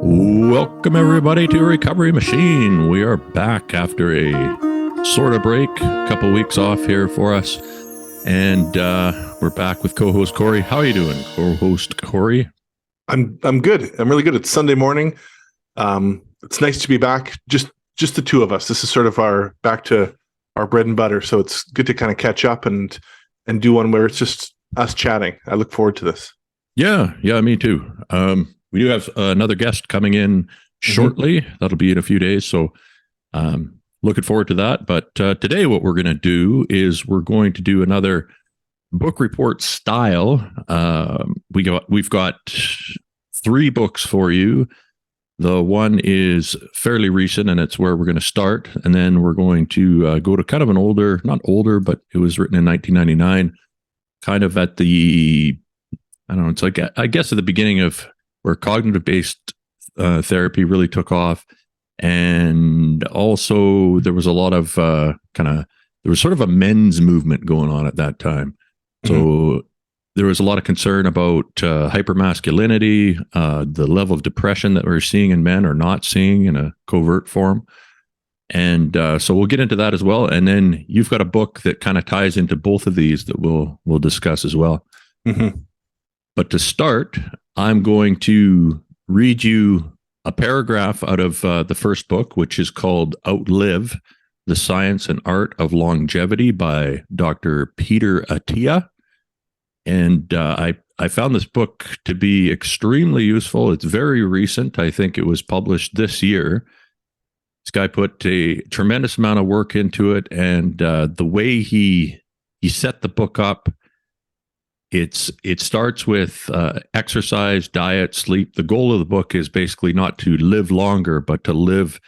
Welcome, everybody, to Recovery Machine. We are back after a sort of break, a couple weeks off here for us. And we're back with co-host Corey. How are you doing, co-host Corey? I'm good. I'm really good. It's Sunday morning. It's nice to be back. Just the two of us. This is sort of our back to our bread and butter. So it's good to kind of catch up and do one where it's just us chatting. I look forward to this. Yeah, me too. We do have another guest coming in shortly. That'll be in a few days. So looking forward to that. But today what we're going to do is we're going to do another book report style. We've got 3 books for you. The one is fairly recent, and it's where we're going to start. And then we're going to go to kind of an older, not older, but it was written in 1999, kind of at the, I don't know, it's like, I guess at the beginning of where cognitive-based therapy really took off. And also there was a lot of there was sort of a men's movement going on at that time. So there was a lot of concern about hypermasculinity, the level of depression that we're seeing in men or not seeing in a covert form. And so we'll get into that as well. And then you've got a book that kind of ties into both of these that we'll discuss as well. But to start, I'm going to read you a paragraph out of the first book, which is called Outlive, The Science and Art of Longevity by Dr. Peter Attia. And I found this book to be extremely useful. It's very recent. I think it was published this year. This guy put a tremendous amount of work into it. And the way he set the book up, it starts with exercise, diet, sleep. The goal of the book is basically not to live longer, but to live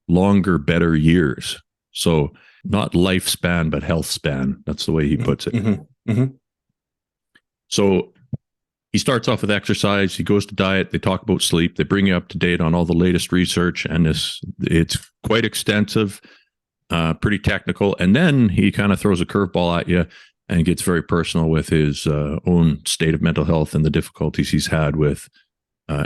longer, better years. So not lifespan, but health span. That's the way he puts it. So he starts off with exercise. He goes to diet. They talk about sleep. They bring you up to date on all the latest research. And it's quite extensive, pretty technical. And then he kind of throws a curveball at you and gets very personal with his own state of mental health and the difficulties he's had with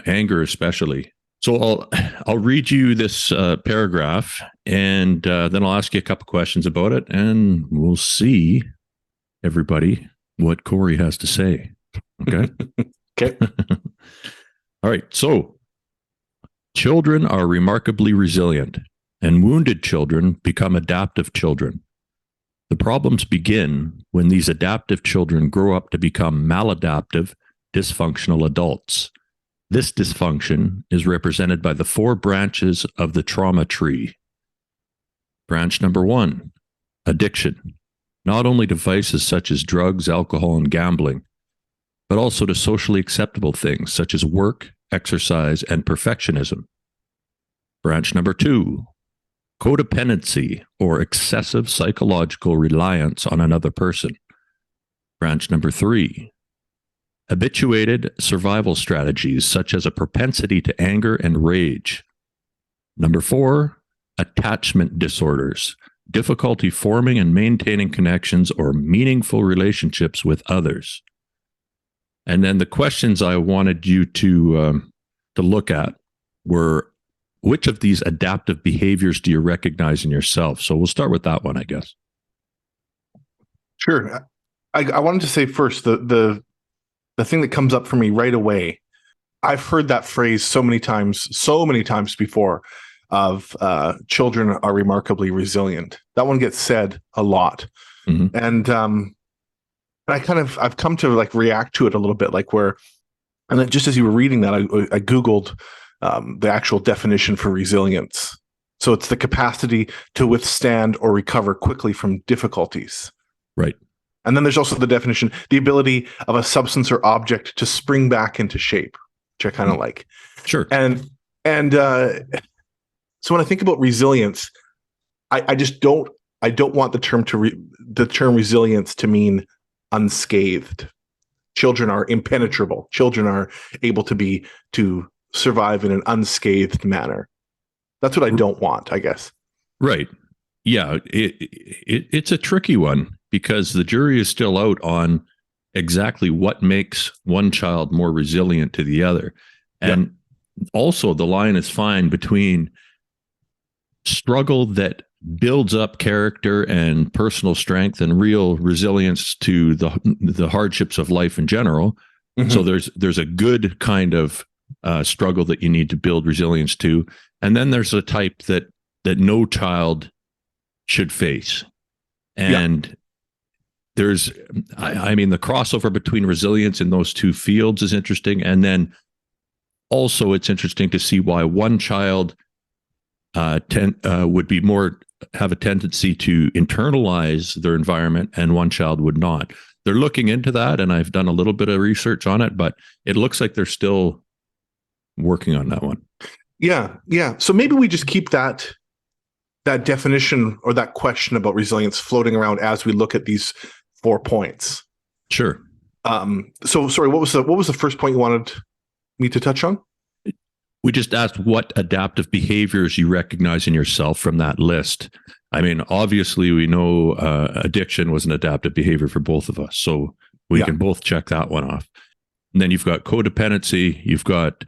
anger, especially. So I'll read you this paragraph, and then I'll ask you a couple questions about it, and we'll see, everybody, what Corey has to say. Okay? Okay. All right. So children are remarkably resilient, and wounded children become adaptive children. The problems begin when these adaptive children grow up to become maladaptive, dysfunctional adults. This dysfunction is represented by the 4 branches of the trauma tree. Branch number 1, addiction, not only to vices such as drugs, alcohol, and gambling, but also to socially acceptable things such as work, exercise, and perfectionism. Branch number 2, codependency or excessive psychological reliance on another person. Branch number 3, habituated survival strategies such as a propensity to anger and rage. Number 4, attachment disorders, difficulty forming and maintaining connections or meaningful relationships with others. And then the questions I wanted you to look at were, which of these adaptive behaviors do you recognize in yourself? So we'll start with that one, I guess. Sure. I wanted to say first, the thing that comes up for me right away, I've heard that phrase so many times before, of children are remarkably resilient. That one gets said a lot. And I've come to like react to it a little bit, like where, and then just as you were reading that, I Googled the actual definition for resilience. So it's the capacity to withstand or recover quickly from difficulties. Right. And then there's also the definition, the ability of a substance or object to spring back into shape, which I kind of like. Sure. And so when I think about resilience, I don't want the term resilience to mean unscathed. Children are impenetrable. Children are able to survive in an unscathed manner. That's what I don't want, I guess. Right. Yeah. It's a tricky one because the jury is still out on exactly what makes one child more resilient to the other. And also the line is fine between struggle that builds up character and personal strength and real resilience to the hardships of life in general. Mm-hmm. So there's a good kind of struggle that you need to build resilience to, and then there's a type that no child should face. And there's, I mean, the crossover between resilience in those two fields is interesting, and then also it's interesting to see why one child would be more have a tendency to internalize their environment and one child would not. They're looking into that, and I've done a little bit of research on it, but it looks like they're still working on that one. Yeah. So maybe we just keep that definition or that question about resilience floating around as we look at these 4 points. Sure. So sorry, what was the first point you wanted me to touch on? We just asked what adaptive behaviors you recognize in yourself from that list. I mean, obviously, we know addiction was an adaptive behavior for both of us, so we can both check that one off. And then you've got codependency, you've got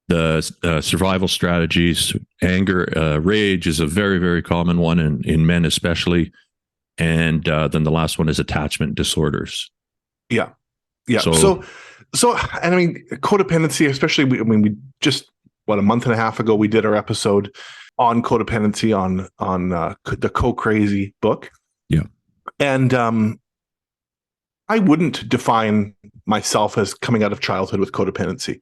the survival strategies, anger, rage is a very, very common one in men especially. And then the last one is attachment disorders. Yeah. So, and I mean, codependency, especially, we just, a month and a half ago, we did our episode on codependency on the Co-Crazy book. Yeah. And I wouldn't define myself as coming out of childhood with codependency,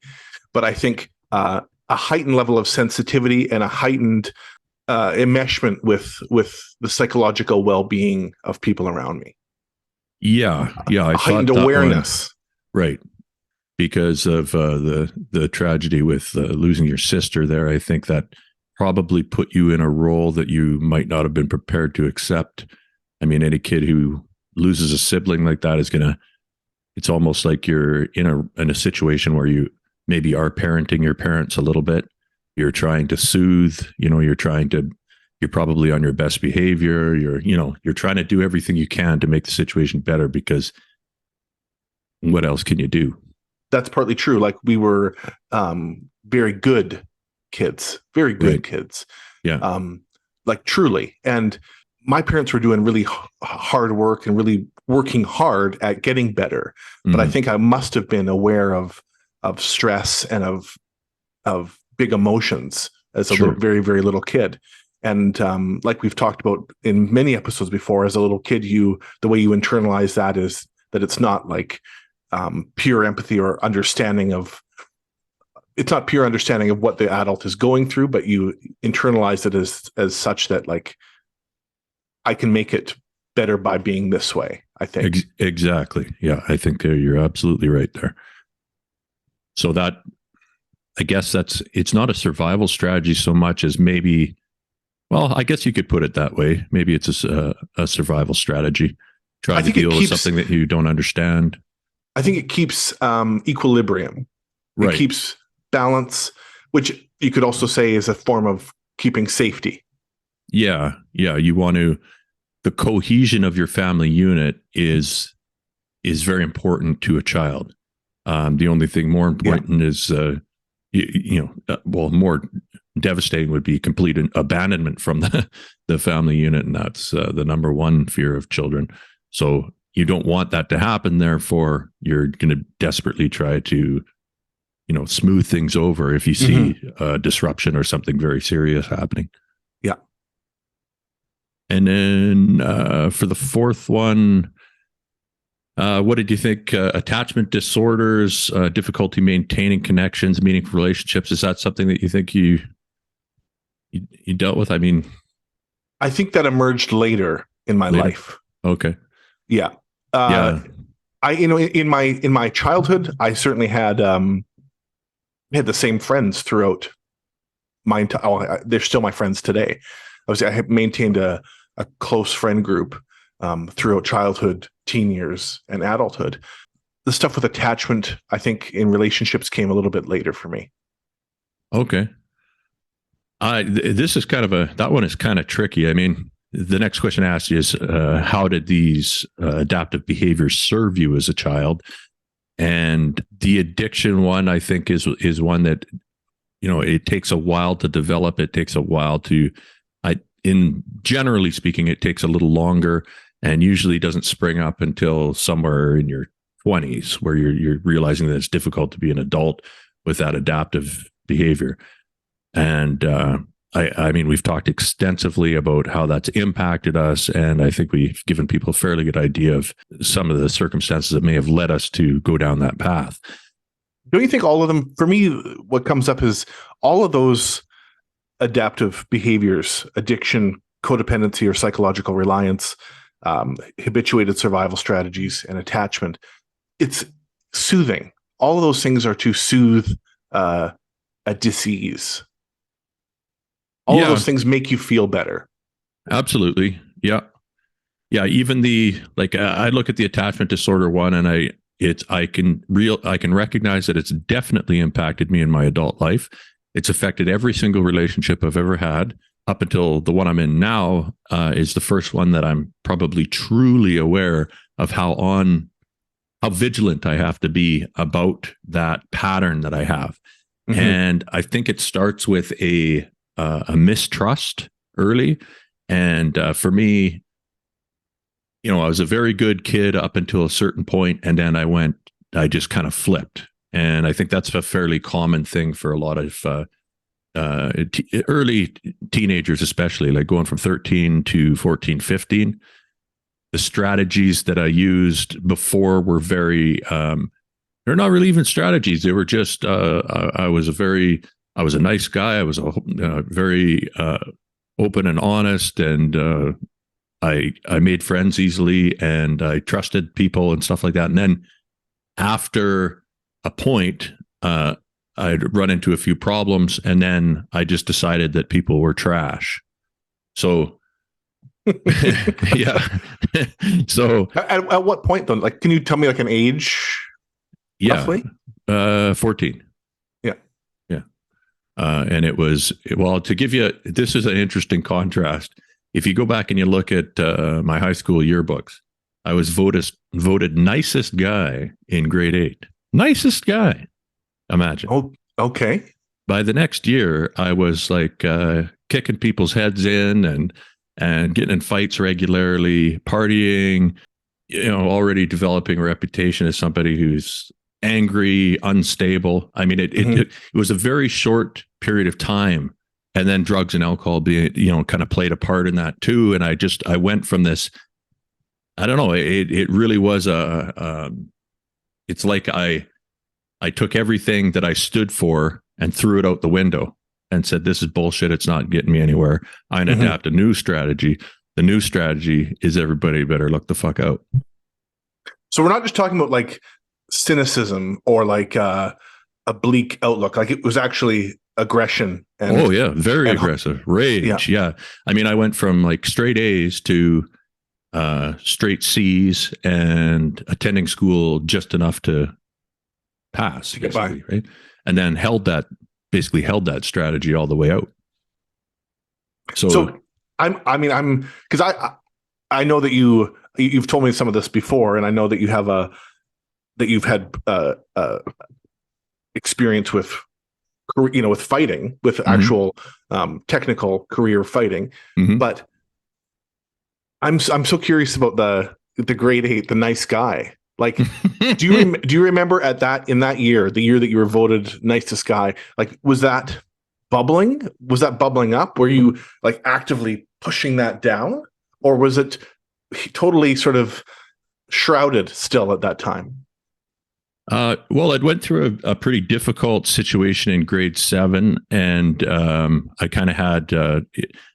but I think a heightened level of sensitivity and a heightened enmeshment with the psychological well-being of people around me. Yeah. I heightened awareness. Right. Because of the tragedy with losing your sister there, I think that probably put you in a role that you might not have been prepared to accept. I mean, any kid who loses a sibling like that it's almost like you're in a situation where you maybe are parenting your parents a little bit. You're trying to soothe, you're probably on your best behavior. You're trying to do everything you can to make the situation better, because what else can you do? That's partly true. Like, we were very good kids, very good right. kids. Yeah. Like, truly. And my parents were doing really hard work and really working hard at getting better. Mm-hmm. But I think I must have been aware of stress and of big emotions as a little, very, very little kid. And like we've talked about in many episodes before, as a little kid, the way you internalize that is that it's not like pure empathy or understanding of, it's not pure understanding of what the adult is going through, but you internalize it as such that, like, I can make it better by being this way, I think. Exactly. Yeah, I think you're absolutely right there. So that, I guess it's not a survival strategy so much as maybe, well, I guess you could put it that way. Maybe it's a survival strategy. Try to deal with something that you don't understand. I think it keeps equilibrium. Right. It keeps balance, which you could also say is a form of keeping safety. Yeah. You want to, the cohesion of your family unit is very important to a child. The only thing more important is, more devastating would be complete abandonment from the family unit. And that's the number one fear of children. So you don't want that to happen. Therefore, you're going to desperately try to, smooth things over if you see disruption or something very serious happening. Yeah. And then for the fourth one, what did you think? Attachment disorders, difficulty maintaining connections, meaningful relationships. Is that something that you think you dealt with? I mean, I think that emerged later in my life. Okay. Yeah. I, in my childhood, I certainly had the same friends throughout my entire. They're still my friends today. I have maintained a close friend group throughout childhood, teen years, and adulthood. The stuff with attachment, I think, in relationships came a little bit later for me. Okay. This is that one is kind of tricky. I mean, the next question I asked you is, how did these adaptive behaviors serve you as a child? And the addiction one, I think, is one that it takes a while to develop. It takes a while to, generally speaking, it takes a little longer, and usually doesn't spring up until somewhere in your 20s, where you're realizing that it's difficult to be an adult with that adaptive behavior. And I mean, we've talked extensively about how that's impacted us, and I think we've given people a fairly good idea of some of the circumstances that may have led us to go down that path. Don't you think all of them, for me, what comes up is all of those adaptive behaviors, addiction, codependency or psychological reliance, habituated survival strategies, and attachment, it's soothing. All of those things are to soothe a disease. All of those things make you feel better. Absolutely. Yeah. Yeah. Even I look at the attachment disorder one, and I can recognize that it's definitely impacted me in my adult life. It's affected every single relationship I've ever had up until the one I'm in now, is the first one that I'm probably truly aware of how vigilant I have to be about that pattern that I have. Mm-hmm. And I think it starts with a mistrust early. And for me, I was a very good kid up until a certain point, and then I just kind of flipped. And I think that's a fairly common thing for a lot of early teenagers, especially, like going from 13 to 14, 15. The strategies that I used before were very, they're not really even strategies. They were just, I was a nice guy. I was very open and honest, and I made friends easily, and I trusted people and stuff like that. And then after a point, I'd run into a few problems, and then I just decided that people were trash. So, yeah. So, at what point though? Like, can you tell me like an age? Yeah, roughly? 14. Yeah, yeah. And it was, well, to give you, this is an interesting contrast. If you go back and you look at my high school yearbooks, I was voted nicest guy in grade 8. Nicest guy. Imagine. Oh, okay. By the next year, I was like kicking people's heads in and getting in fights regularly, partying, already developing a reputation as somebody who's angry, unstable. I mean, it was a very short period of time. And then drugs and alcohol being, kind of played a part in that too. And I went from this, I don't know, it really was it's like I took everything that I stood for and threw it out the window and said, this is bullshit. It's not getting me anywhere. I'm going to adapt a new strategy. The new strategy is everybody better look the fuck out. So we're not just talking about like cynicism or like a bleak outlook. Like it was actually aggression. And, very aggressive. Rage. Yeah. I mean, I went from like straight A's to straight C's and attending school just enough to pass, basically, right? And then held that strategy all the way out. So I know that you've told me some of this before, and I know that you've had experience with, with fighting, with actual technical career fighting. But I'm so curious about the grade 8, the nice guy. Like, do you remember in that year, the year that you were voted nicest guy, like, was that bubbling? Was that bubbling up? Were you like actively pushing that down, or was it totally sort of shrouded still at that time? Well, I went through a pretty difficult situation in grade 7, and I kind of had,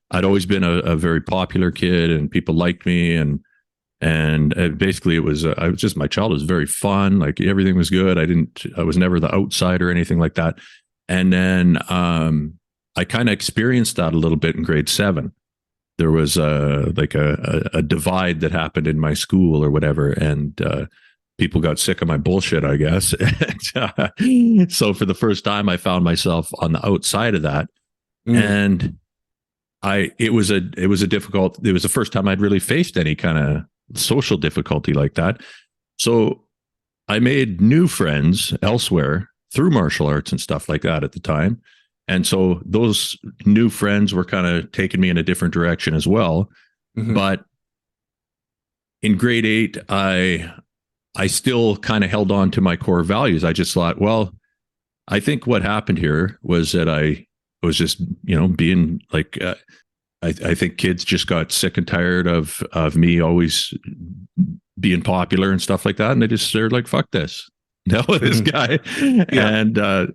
I'd always been a very popular kid, and people liked me, and basically it was, my childhood was very fun. Like everything was good. I was never the outsider or anything like that. And then I kind of experienced that a little bit in grade 7. There was a divide that happened in my school or whatever. And people got sick of my bullshit, I guess. So for the first time, I found myself on the outside of that. And it was the first time I'd really faced any kind of social difficulty like that. So I made new friends elsewhere through martial arts and stuff like that at the time. And so those new friends were kind of taking me in a different direction as well. Mhm. But in grade 8, I still kind of held on to my core values. I just thought, well, I think what happened here was that I was just, being like, I think kids just got sick and tired of me always being popular and stuff like that, and they're like, "Fuck this, hell with this guy." Yeah.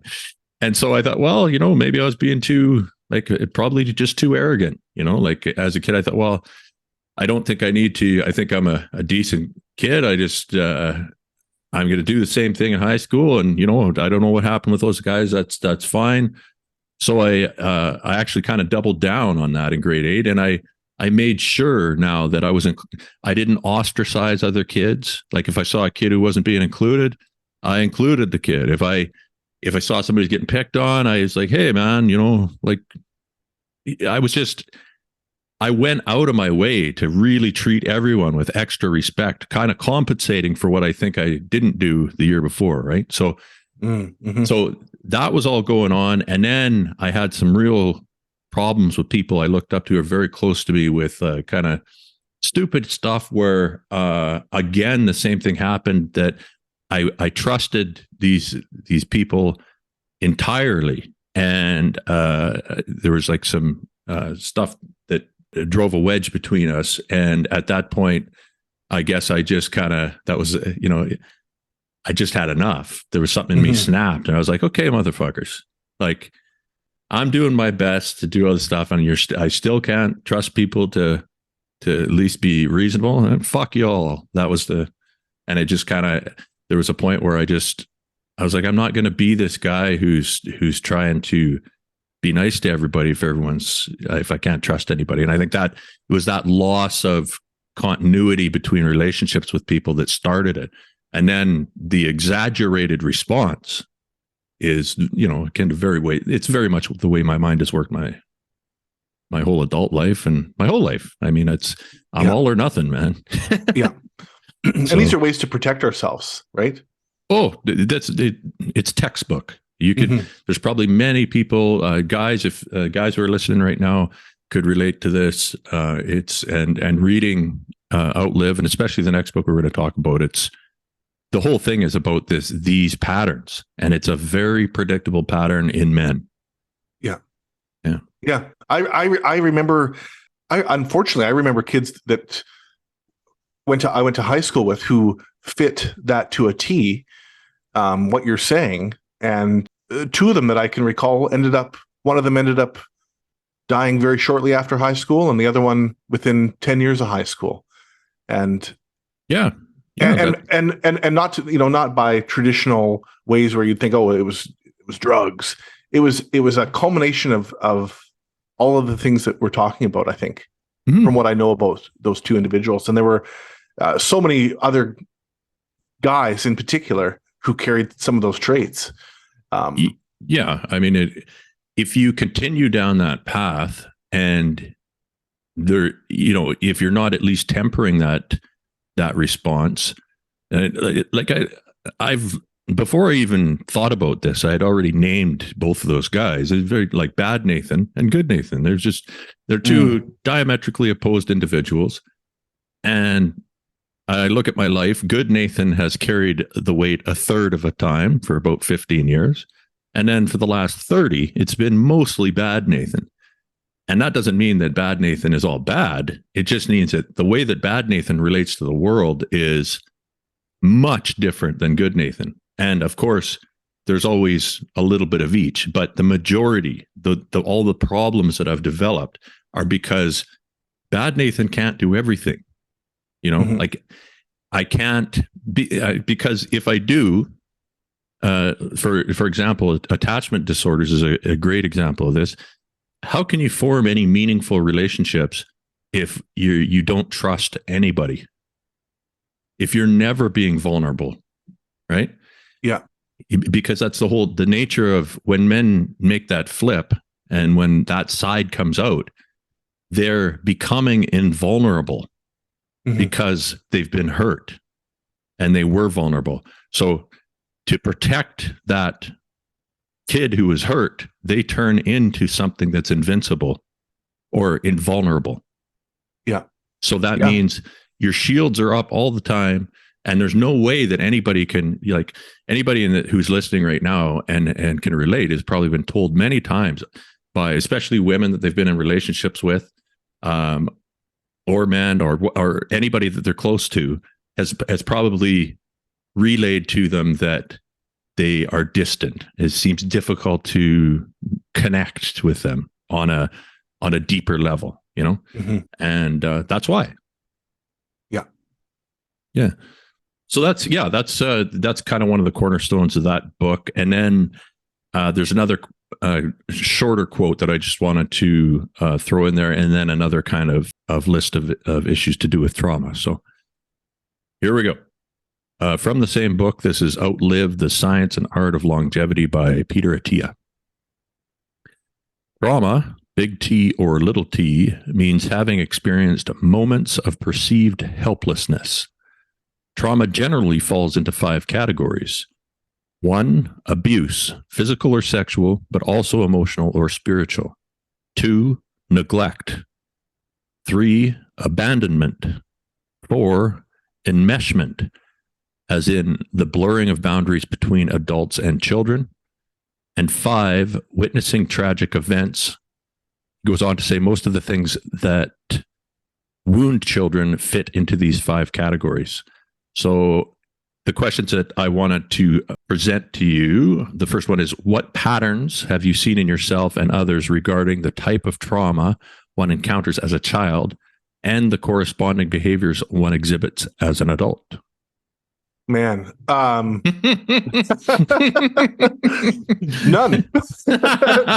And so I thought, well, maybe I was being probably just too arrogant. Like as a kid, I thought, well, I don't think I need to. I think I'm a decent kid. I just I'm going to do the same thing in high school, and I don't know what happened with those guys. That's fine. So I actually kind of doubled down on that in grade 8, and I made sure now that I didn't ostracize other kids. Like if I saw a kid who wasn't being included, I included the kid. If I saw somebody getting picked on, I was like, hey man, like I went out of my way to really treat everyone with extra respect, kind of compensating for what I think I didn't do the year before, right? So so that was all going on. And then I had some real problems with people I looked up to who are very close to me with kind of stupid stuff where, again, the same thing happened, that I trusted these people entirely. And there was like some stuff that drove a wedge between us. And at that point, I guess I just kind of, that was, I just had enough. There was something in me snapped, and I was like, okay, motherfuckers, like I'm doing my best to do all this stuff, and I still can't trust people to at least be reasonable. And fuck y'all. That was and it just kind of, there was a point where I was like, I'm not going to be this guy who's trying to be nice to everybody if I can't trust anybody. And I think that it was that loss of continuity between relationships with people that started it. And then the exaggerated response is, it's very much the way my mind has worked my whole adult life and my whole life. I mean, I'm all or nothing, man. Yeah. And these are ways to protect ourselves, right? Oh, it's textbook. You could, there's probably many people, guys, if guys who are listening right now could relate to this. And reading Outlive, and especially the next book we're going to talk about, the whole thing is about these patterns, and it's a very predictable pattern in men. Yeah. I remember. Unfortunately, I remember kids that I went to high school with who fit that to a T. What you're saying, and two of them that I can recall one of them ended up dying very shortly after high school, and the other one within 10 years of high school, and and not not by traditional ways where you'd think, oh, it was drugs. It was a culmination of all of the things that we're talking about, I think, from what I know about those two individuals. And there were so many other guys in particular who carried some of those traits. Yeah. I mean, if you continue down that path, and there, if you're not at least tempering that response, I've before I even thought about this, I had already named both of those guys. It's very like bad Nathan and good Nathan. They're two diametrically opposed individuals. And I look at my life. Good Nathan has carried the weight a third of a time for about 15 years. And then for the last 30, it's been mostly bad Nathan. And that doesn't mean that bad Nathan is all bad. It just means that the way that bad Nathan relates to the world is much different than good Nathan. And of course, there's always a little bit of each, but the majority, all the problems that I've developed are because bad Nathan can't do everything. Like I can't be, because if I do, for example, attachment disorders is a great example of this. How can you form any meaningful relationships if you don't trust anybody? If you're never being vulnerable, right? Yeah. Because that's the nature of when men make that flip, and when that side comes out, they're becoming invulnerable because they've been hurt and they were vulnerable. So to protect that kid who was hurt, they turn into something that's invincible or invulnerable. Yeah. So that means your shields are up all the time. And there's no way that anybody can, like, anybody who's listening right now and can relate has probably been told many times by especially women that they've been in relationships with, or men, or anybody that they're close to has probably relayed to them that they are distant. It seems difficult to connect with them on a deeper level, you know, and that's why. Yeah. So that's kind of one of the cornerstones of that book. And then there's another shorter quote that I just wanted to throw in there, and then another kind of list of issues to do with trauma. So here we go. From the same book, this is Outlive, the Science and Art of Longevity by Peter Attia. Trauma, big T or little t, means having experienced moments of perceived helplessness. Trauma generally falls into 5 categories. 1, abuse, physical or sexual, but also emotional or spiritual. 2, neglect. 3, abandonment. 4, enmeshment, as in the blurring of boundaries between adults and children. And 5, witnessing tragic events. Goes on to say most of the things that wound children fit into these 5 categories. So the questions that I wanted to present to you, the first one is, what patterns have you seen in yourself and others regarding the type of trauma one encounters as a child and the corresponding behaviors one exhibits as an adult? Man, none.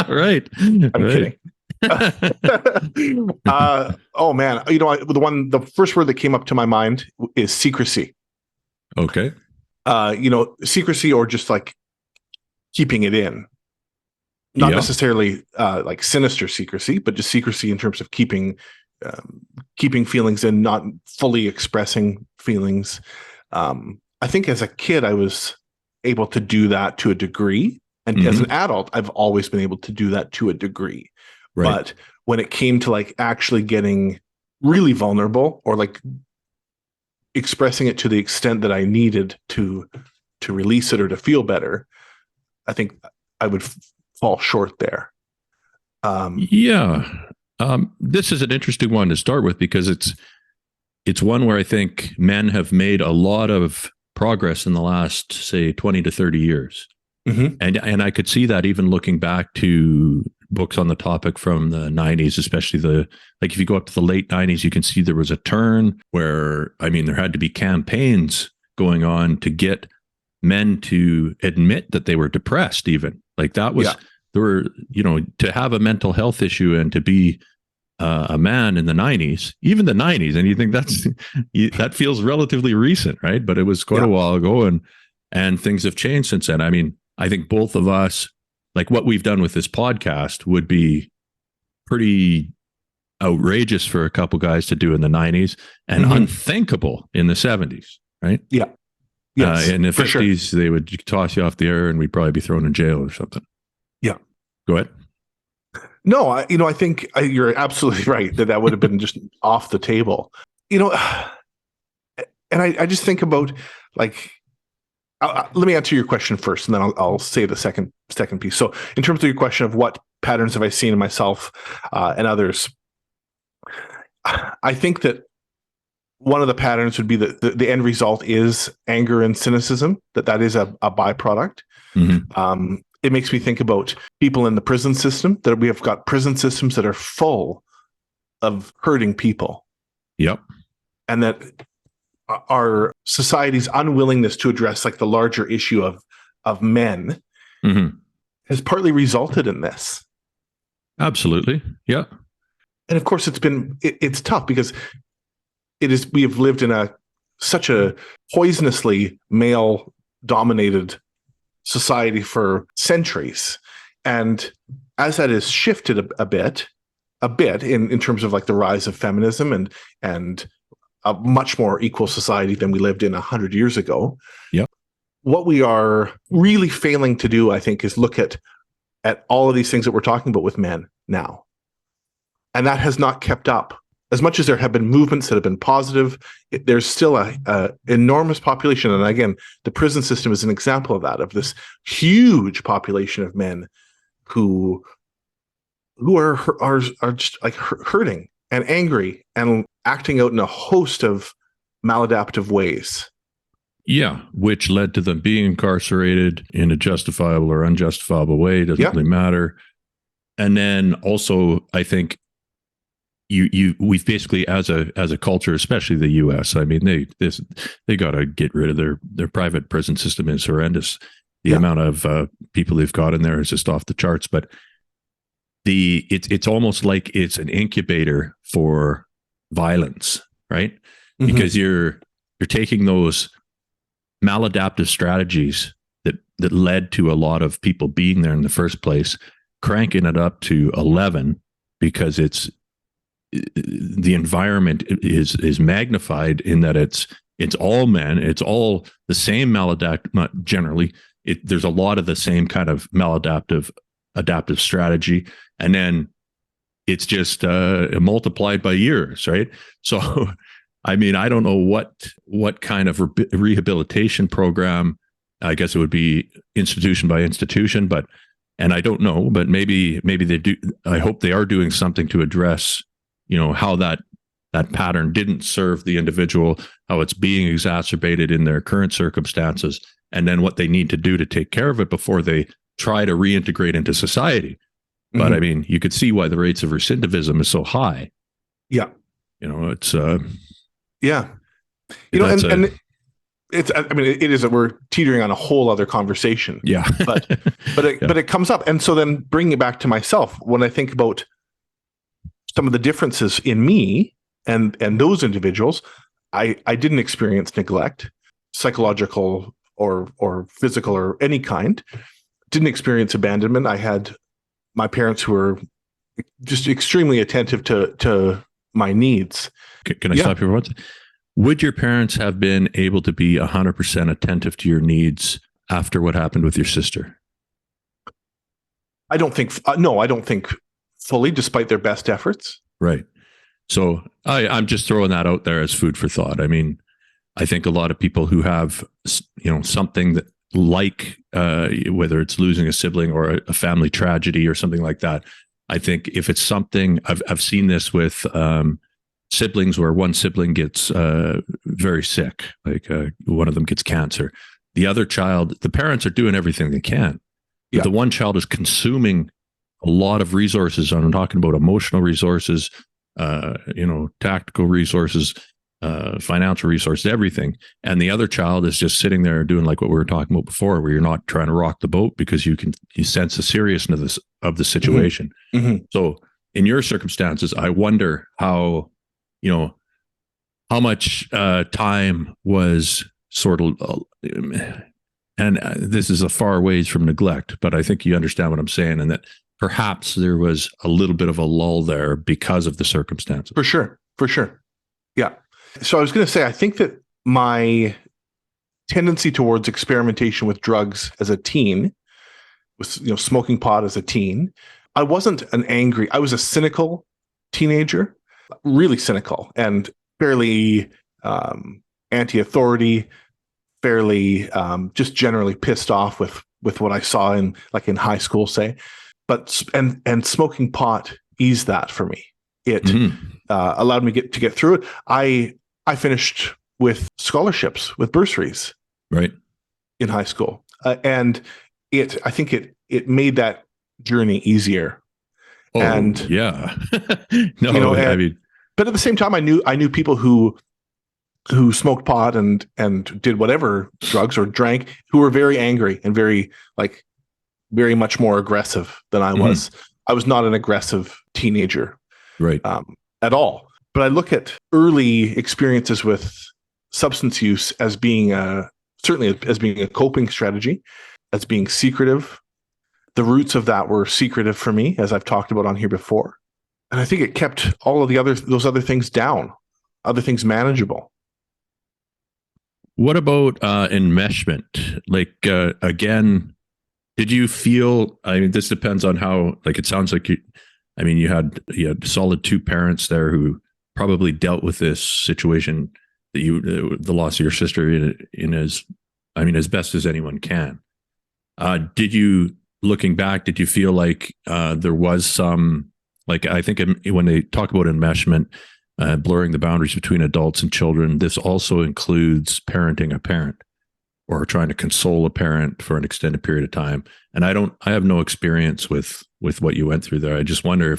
Right. I'm kidding. Oh man, the first word that came up to my mind is secrecy. Okay. Secrecy, or just like keeping it in, not necessarily like sinister secrecy, but just secrecy in terms of keeping feelings in, not fully expressing feelings. I think as a kid, I was able to do that to a degree. And as an adult, I've always been able to do that to a degree. Right. But when it came to like actually getting really vulnerable, or like expressing it to the extent that I needed to release it or to feel better, I think I would fall short there. This is an interesting one to start with, because it's one where I think men have made a lot of progress in the last, say, 20 to 30 years. And I could see that even looking back to books on the topic from the 90s, especially if you go up to the late 90s, you can see there was a turn where, I mean, there had to be campaigns going on to get men to admit that they were depressed, even. Like that was, there were, to have a mental health issue and to be a man in the 90s, even the 90s. And you think that feels relatively recent, right? But it was quite a while ago, and things have changed since then. I mean, I think both of us, like what we've done with this podcast, would be pretty outrageous for a couple guys to do in the 90s, and unthinkable in the 70s, right? Yeah. Yes, in the 50s, they would toss you off the air and we'd probably be thrown in jail or something. Yeah. Go ahead. No, I think you're absolutely right that would have been just off the table. And I just think about, like, let me answer your question first, and then I'll say the second piece. So in terms of your question of what patterns have I seen in myself and others, I think that one of the patterns would be that the end result is anger and cynicism, that is a byproduct. It makes me think about people in the prison system, that we have got prison systems that are full of hurting people. Yep. And that our society's unwillingness to address like the larger issue of men has partly resulted in this. Absolutely. Yeah. And of course it's tough, because we have lived in such a poisonously male dominated society for centuries. And as that has shifted a bit in terms of like the rise of feminism and a much more equal society than we lived in 100 years ago. Yep. What we are really failing to do, I think, is look at at all of these things that we're talking about with men now. And that has not kept up. As much as there have been movements that have been positive, there's still a enormous population. And again, the prison system is an example of that, of this huge population of men who are just like hurting and angry and acting out in a host of maladaptive ways. Yeah, which led to them being incarcerated in a justifiable or unjustifiable way. Doesn't really matter. And then also, I think we've basically, as a culture, especially the U.S. I mean, they got to get rid of their private prison system. Is horrendous. The amount of people they've got in there is just off the charts. But it's almost like it's an incubator for violence, right? Mm-hmm. Because you're taking those maladaptive strategies that led to a lot of people being there in the first place, cranking it up to 11 because the environment is magnified in that it's all men, it's all the same maladaptive. Not generally, there's a lot of the same kind of adaptive strategy, and then it's just multiplied by years, right? So, I mean, I don't know what kind of rehabilitation program. I guess it would be institution by institution, and I don't know, but maybe they do. I hope they are doing something to address, how that pattern didn't serve the individual, how it's being exacerbated in their current circumstances, and then what they need to do to take care of it before they try to reintegrate into society. But mm-hmm. I mean, you could see why the rates of recidivism is so high. Yeah. It's yeah. And it's, I mean, it is that we're teetering on a whole other conversation. Yeah. but it comes up. And so then bringing it back to myself, when I think about some of the differences in me and those individuals, I didn't experience neglect, psychological or physical or any kind. Didn't experience abandonment. I had my parents who were just extremely attentive to my needs. Can I stop you for once? Would your parents have been able to be 100% attentive to your needs after what happened with your sister? I don't think, no, I don't think fully, despite their best efforts. Right. So I'm just throwing that out there as food for thought. I mean, I think a lot of people who have, something that like, whether it's losing a sibling or a family tragedy or something like that, I think if it's something, I've seen this with siblings where one sibling gets very sick, like one of them gets cancer. The other child, the parents are doing everything they can. But the one child is consuming a lot of resources. I'm talking about emotional resources, tactical resources, financial resources, everything. And the other child is just sitting there doing like what we were talking about before, where you're not trying to rock the boat because you sense the seriousness of the situation. Mm-hmm. So in your circumstances, I wonder how much time was sort of, and this is a far ways from neglect, but I think you understand what I'm saying, and that perhaps there was a little bit of a lull there because of the circumstances. For sure. Yeah. So I was going to say, I think that my tendency towards experimentation with drugs as a teen, with smoking pot as a teen, I wasn't I was a cynical teenager, really cynical and fairly anti-authority, fairly just generally pissed off with what I saw in high school, say. But and smoking pot eased that for me. It allowed me to get through it. I finished with scholarships, with bursaries, right, in high school, and I think it made that journey easier. Oh, and yeah, no, I mean, but at the same time, I knew people who smoked pot and did whatever drugs or drank, who were very angry and very much more aggressive than I was. Mm-hmm. I was not an aggressive teenager, right, at all. But I look at early experiences with substance use as being certainly as being a coping strategy, as being secretive. The roots of that were secretive for me, as I've talked about on here before. And I think it kept all of those other things down, other things manageable. What about enmeshment? Again, Did you feel, I mean, this depends on how, like, it sounds like you had solid two parents there who probably dealt with this situation that the loss of your sister in as best as anyone can. Did you, looking back, did you feel like there was some, like, I think when they talk about enmeshment, blurring the boundaries between adults and children, this also includes parenting a parent or trying to console a parent for an extended period of time. And I have no experience with what you went through there. I just wonder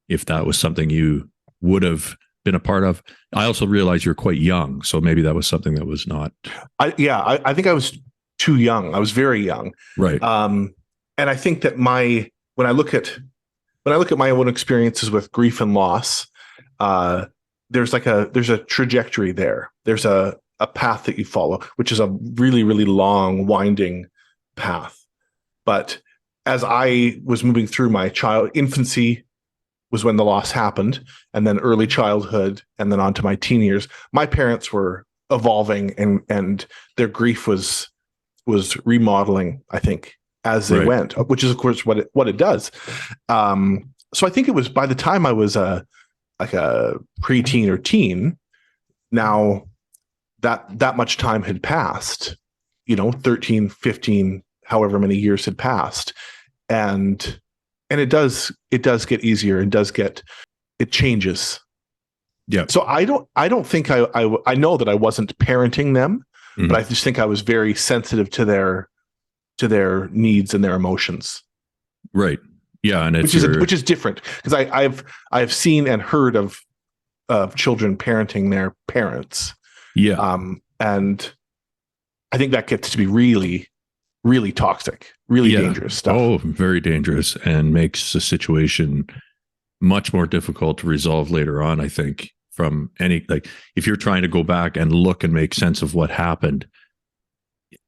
if that was something you would have been a part of. I also realize you're quite young, so maybe that was something that was not. I think I was too young. I was very young. Right. And I think that when I look at my own experiences with grief and loss, there's a trajectory there. There's a path that you follow, which is a really, really long, winding path. But as I was moving through my infancy was when the loss happened, and then early childhood, and then on to my teen years, my parents were evolving, and their grief was remodeling, I think, as they went, which is of course what it does. So I think it was, by the time I was a preteen or teen, now that much time had passed, 13, 15, however many years had passed. And it does get easier. It changes. Yeah. So I don't think I know that I wasn't parenting them, but I just think I was very sensitive to their needs and their emotions. Right. Yeah. And which is different, because I've seen and heard of children parenting their parents. Yeah. And I think that gets to be really, really toxic, really dangerous stuff. Oh, very dangerous, and makes the situation much more difficult to resolve later on, I think, from if you're trying to go back and look and make sense of what happened,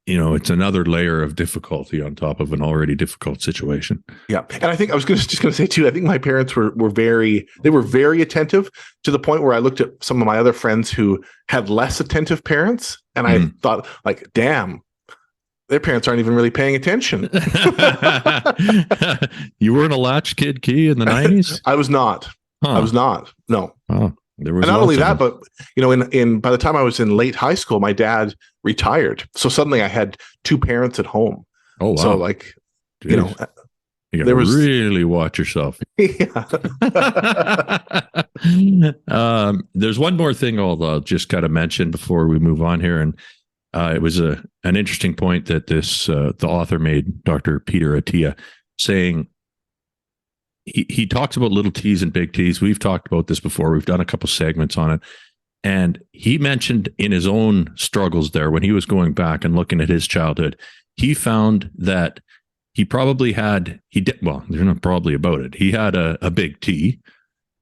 it's another layer of difficulty on top of an already difficult situation. Yeah. And I think I was just going to say too, I think my parents were very attentive, to the point where I looked at some of my other friends who had less attentive parents, and I thought, like, damn, their parents aren't even really paying attention. You weren't a latchkey key in the 90s? I was not. Huh. I was not. No. Oh, there was. And not only that, but by the time I was in late high school, my dad retired. So suddenly I had two parents at home. Oh, wow. So you gotta really watch yourself. Yeah. There's one more thing I'll just kind of mention before we move on here, and it was an interesting point that the author made, Dr. Peter Attia, saying he talks about little T's and big T's. We've talked about this before. We've done a couple segments on it. And he mentioned in his own struggles there, when he was going back and looking at his childhood, he found that he probably had, there's not probably about it. He had a big T,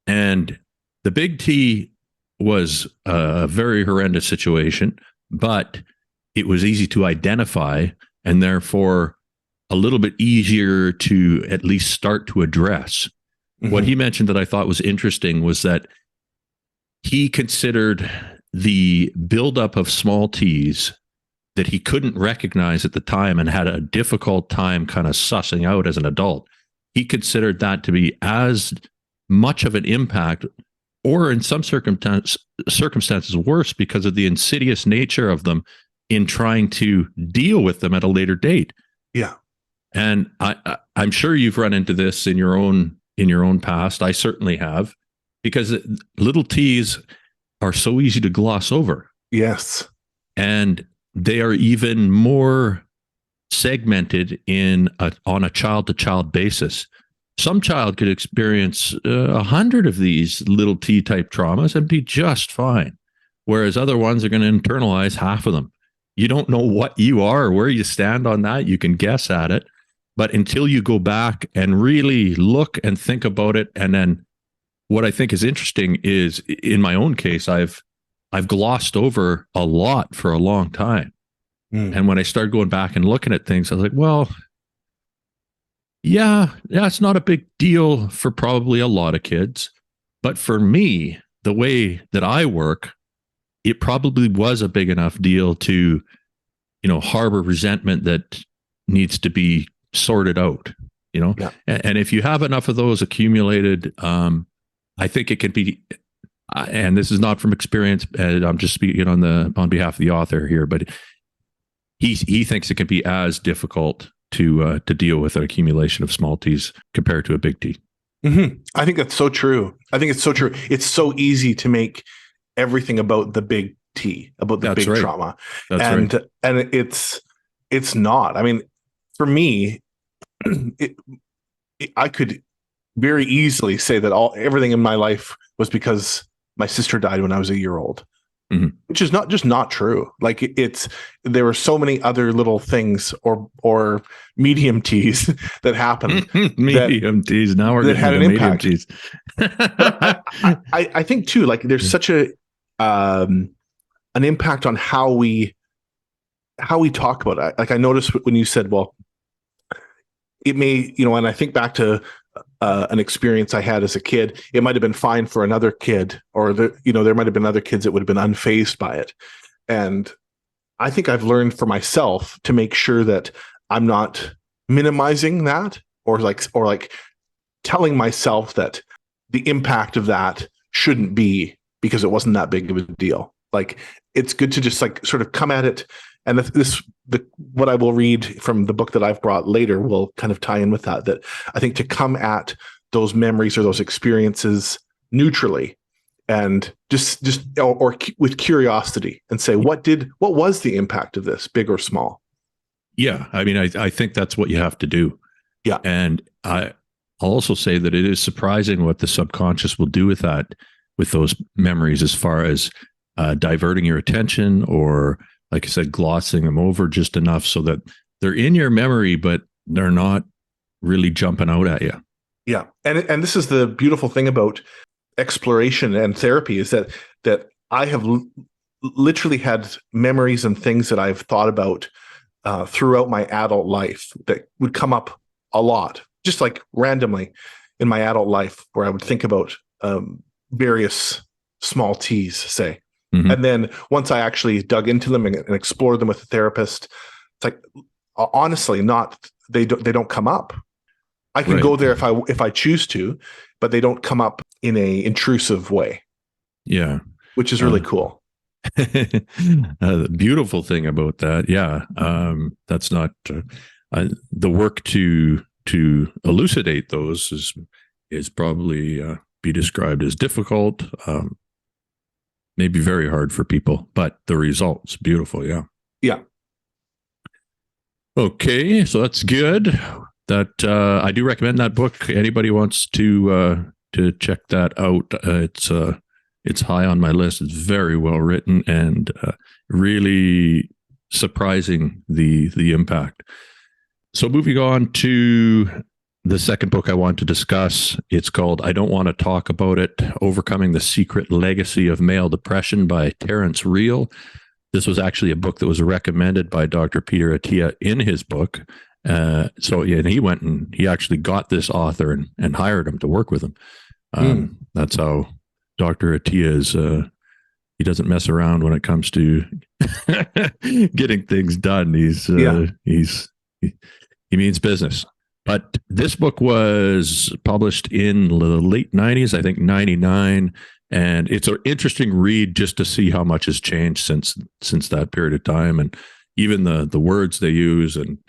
and the big T was a very horrendous situation, but it was easy to identify, and therefore a little bit easier to at least start to address. Mm-hmm. What he mentioned that I thought was interesting was that he considered the buildup of small T's that he couldn't recognize at the time and had a difficult time kind of sussing out as an adult. He considered that to be as much of an impact, or in some circumstances worse, because of the insidious nature of them in trying to deal with them at a later date. Yeah. And I'm sure you've run into this in your own past. I certainly have, because little T's are so easy to gloss over. Yes. And they are even more segmented on a child-to-child basis. Some child could experience 100 of these little T type traumas and be just fine, whereas other ones are going to internalize half of them. You don't know what you are or where you stand on that. You can guess at it, but until you go back and really look and think about it, and then what I think is interesting is, in my own case, I've glossed over a lot for a long time. And when I started going back and looking at things, I was like, well, yeah, it's not a big deal for probably a lot of kids. But for me, the way that I work, it probably was a big enough deal to, harbor resentment that needs to be sorted out, you know? Yeah. And if you have enough of those accumulated, I think it can be, and this is not from experience, I'm just speaking on behalf of the author here, but he thinks it can be as difficult to deal with an accumulation of small T's compared to a big T. Mm-hmm. I think that's so true. I think it's so true. It's so easy to make everything about the big T, about the That's big right. trauma. That's and right. and it's not. I mean, for me, I could very easily say that everything in my life was because my sister died when I was a year old. Mm-hmm. Which is not true. Like there were so many other little things or medium T's that happened. Medium T's. Now we're getting had to an medium impact. T's. But I think too, like there's such an impact on how we talk about it. Like I noticed when you said, well, it may, and I think back to an experience I had as a kid. It might have been fine for another kid, or there might have been other kids that would have been unfazed by it. And I think I've learned for myself to make sure that I'm not minimizing that, or telling myself that the impact of that shouldn't be because it wasn't that big of a deal. Like it's good to just like sort of come at it. And what I will read from the book that I've brought later will kind of tie in with that. That I think to come at those memories or those experiences neutrally, and just or with curiosity, and say, what was the impact of this, big or small? Yeah, I mean, I think that's what you have to do. Yeah, and I'll also say that it is surprising what the subconscious will do with those memories, as far as diverting your attention, or like I said, glossing them over just enough so that they're in your memory, but they're not really jumping out at you. Yeah. And this is the beautiful thing about exploration and therapy, is that I have literally had memories and things that I've thought about throughout my adult life that would come up a lot, just like randomly in my adult life, where I would think about various small T's, say. Mm-hmm. And then once I actually dug into them and explored them with a therapist, it's like, honestly, they don't come up. I can go there if I choose to, but they don't come up in a intrusive way. Yeah, which is really cool. The beautiful thing about that, that's not the work to elucidate those is probably be described as difficult. Maybe very hard for people, but the result's beautiful. Yeah. Yeah. Okay. So that's good. That I do recommend that book. Anybody wants to check that out. It's high on my list. It's very well written and really surprising the impact. So moving on to the second book I want to discuss, it's called I Don't Want to Talk About It, Overcoming the Secret Legacy of Male Depression by Terrence Real. This was actually a book that was recommended by Dr. Peter Attia in his book. And he went and he actually got this author and hired him to work with him. That's how Dr. Attia is. He doesn't mess around when it comes to getting things done. He means business. But this book was published in the late 90s, I think 99. And it's an interesting read just to see how much has changed since that period of time, and even the words they use. And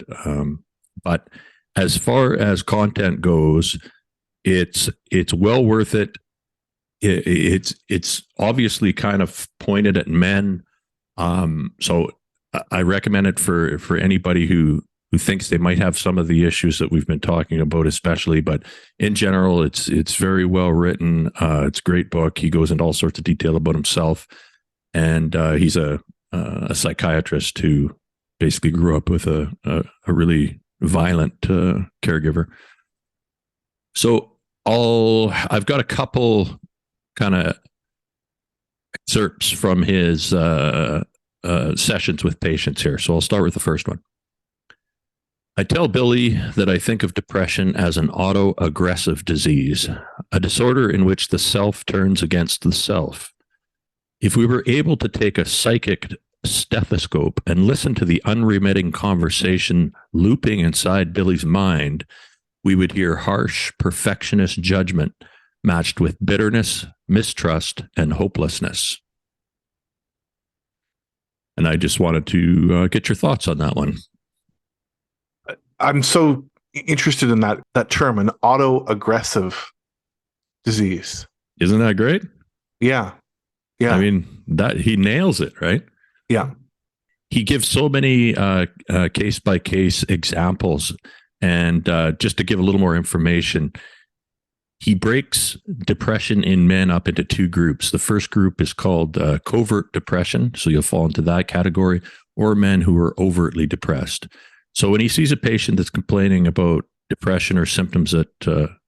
but as far as content goes, it's well worth it. It's obviously kind of pointed at men. So I recommend it for anybody who thinks they might have some of the issues that we've been talking about, especially, but in general, it's very well written. It's a great book. He goes into all sorts of detail about himself, and he's a psychiatrist who basically grew up with a really violent caregiver. So I've got a couple kind of excerpts from his sessions with patients here. So I'll start with the first one. I tell Billy that I think of depression as an autoaggressive disease, a disorder in which the self turns against the self. If we were able to take a psychic stethoscope and listened to the unremitting conversation looping inside Billy's mind, we would hear harsh, perfectionist judgment matched with bitterness, mistrust, and hopelessness. And I just wanted to get your thoughts on that one. I'm so interested in that term, an autoaggressive disease. Isn't that great? Yeah. Yeah. I mean, that he nails it, right? Yeah. He gives so many case by case examples. And just to give a little more information, he breaks depression in men up into two groups. The first group is called covert depression. So you'll fall into that category, or men who are overtly depressed. So when he sees a patient that's complaining about depression or symptoms that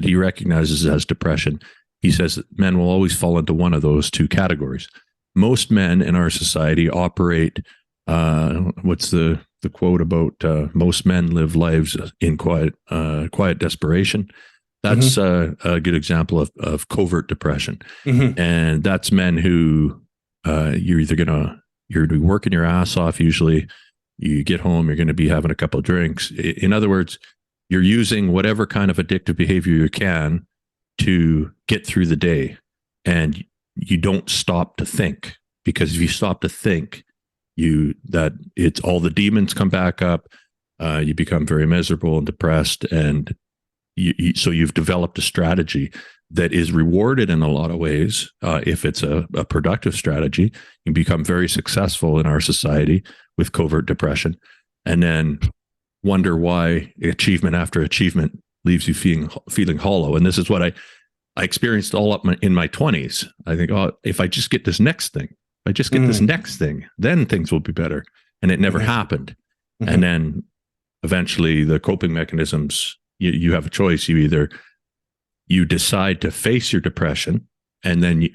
he recognizes as depression, he says that men will always fall into one of those two categories. Most men in our society operate, what's the quote about most men live lives in quiet desperation. That's a good example of covert depression. And that's men who you're going to be working your ass off. Usually you get home, you're going to be having a couple of drinks. In other words, you're using whatever kind of addictive behavior you can to get through the day. And you don't stop to think, because if you stop to think, it's all the demons come back up. You become very miserable and depressed. And so you've developed a strategy that is rewarded in a lot of ways. If it's a productive strategy, you become very successful in our society with covert depression, and then wonder why achievement after achievement leaves you feeling hollow. And this is what I experienced all up in my 20s. I think, if I just get this next thing, then things will be better. And it never happened. And then eventually the coping mechanisms, you have a choice. You decide to face your depression. And then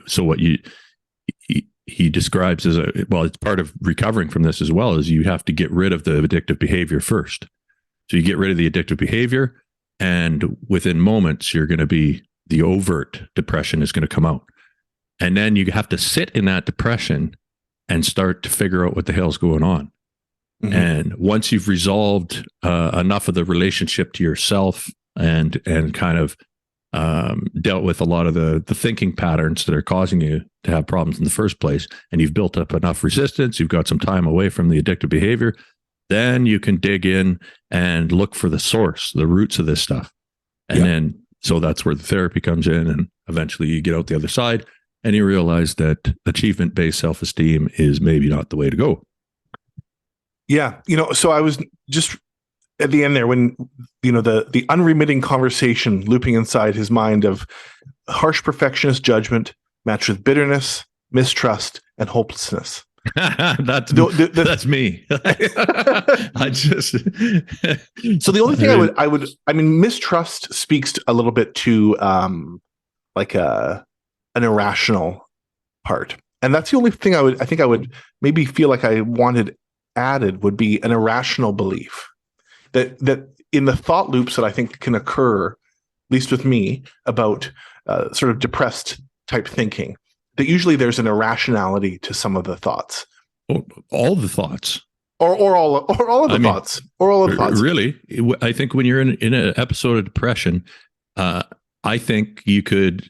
he describes as it's part of recovering from this as well, is you have to get rid of the addictive behavior first. So you get rid of the addictive behavior, and within moments, the overt depression is going to come out. And then you have to sit in that depression and start to figure out what the hell's going on. And once you've resolved enough of the relationship to yourself and kind of dealt with a lot of the thinking patterns that are causing you to have problems in the first place, and you've built up enough resistance, you've got some time away from the addictive behavior, then you can dig in and look for the source, the roots of this stuff. And then, so that's where the therapy comes in, and eventually you get out the other side and you realize that achievement-based self-esteem is maybe not the way to go. Yeah. So I was just at the end there when, the unremitting conversation looping inside his mind of harsh perfectionist judgment matched with bitterness, mistrust, and hopelessness. That's me. I just So the only thing mistrust speaks a little bit to like an irrational part, and that's the only thing I would maybe feel like I wanted added would be an irrational belief that in the thought loops that I think can occur, at least with me, about sort of depressed type thinking, that usually there's an irrationality to some of the thoughts. All the thoughts. Or all of the thoughts. Or all of the thoughts. Really, I think when you're in an episode of depression, I think you could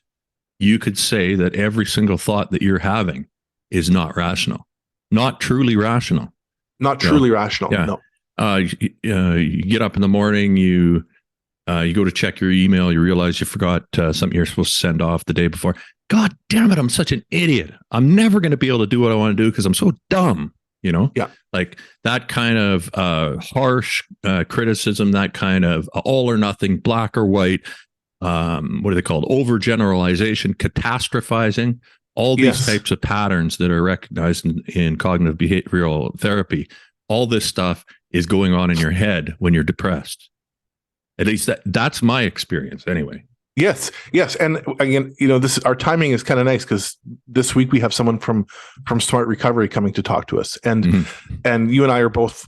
say that every single thought that you're having is not rational, not truly rational. Not truly rational. Yeah. No. You get up in the morning, you go to check your email, you realize you forgot something you're supposed to send off the day before. God damn it, I'm such an idiot. I'm never going to be able to do what I want to do because I'm so dumb, Yeah. Like that kind of harsh criticism, that kind of all or nothing, black or white, what are they called? Overgeneralization, catastrophizing, all these types of patterns that are recognized in cognitive behavioral therapy. All this stuff is going on in your head when you're depressed. At least that's my experience anyway. Yes. And again, our timing is kind of nice because this week we have someone from Smart Recovery coming to talk to us. And and you and I are both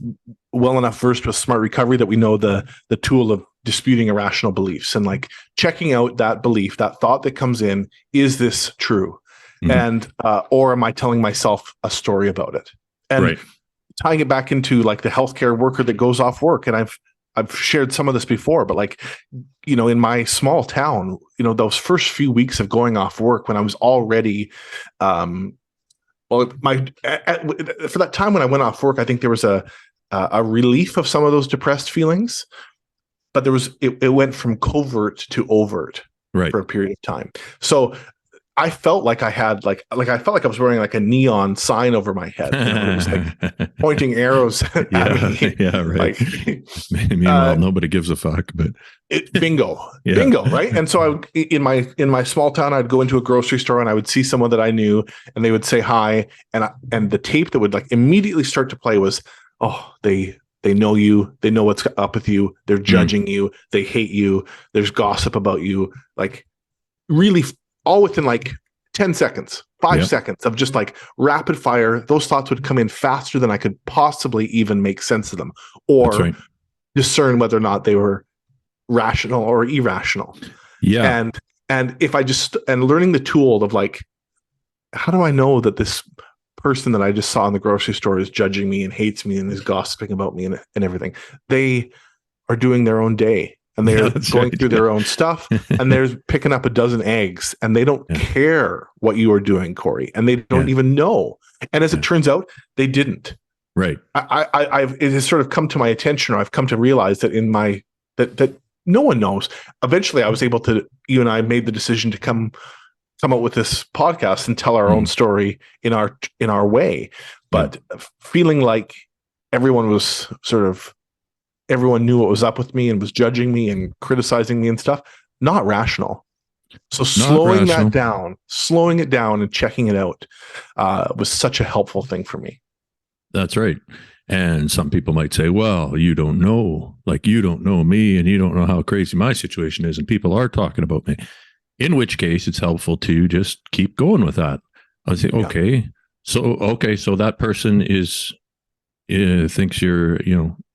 well enough versed with Smart Recovery that we know the tool of disputing irrational beliefs and like checking out that belief, that thought that comes in, is this true? And or am I telling myself a story about it? And Right. tying it back into like the healthcare worker that goes off work, and I've shared some of this before, but like, in my small town, those first few weeks of going off work when I was already, for that time when I went off work, I think there was a relief of some of those depressed feelings, but it went from covert to overt for a period of time. So I felt like I had like I felt like I was wearing like a neon sign over my head. It was like pointing arrows at me. Yeah, right. Like, meanwhile, nobody gives a fuck. But bingo, right? And so in my small town, I'd go into a grocery store and I would see someone that I knew, and they would say hi, and the tape that would like immediately start to play was, oh, they know you, they know what's up with you, they're judging you, they hate you, there's gossip about you, like really all within like 10 seconds, 5 seconds of just like rapid fire. Those thoughts would come in faster than I could possibly even make sense of them or discern whether or not they were rational or irrational. Yeah. And if I just, and learning the tool of like, how do I know that this person that I just saw in the grocery store is judging me and hates me and is gossiping about me and everything? They are doing their own day. And they're going through their own stuff, and they're picking up a dozen eggs, and they don't care what you are doing, Corey, and they don't even know. And as it turns out, they didn't. Right. It has sort of come to my attention, or I've come to realize that that no one knows. Eventually, I was able to. You and I made the decision to come up with this podcast and tell our own story in our way, but feeling like everyone was everyone knew what was up with me and was judging me and criticizing me and stuff. Not rational. So slowing it down and checking it out was such a helpful thing for me. That's right. And some people might say, well, you don't know me and you don't know how crazy my situation is. And people are talking about me, in which case it's helpful to just keep going with that. I say, okay, so that person thinks you're,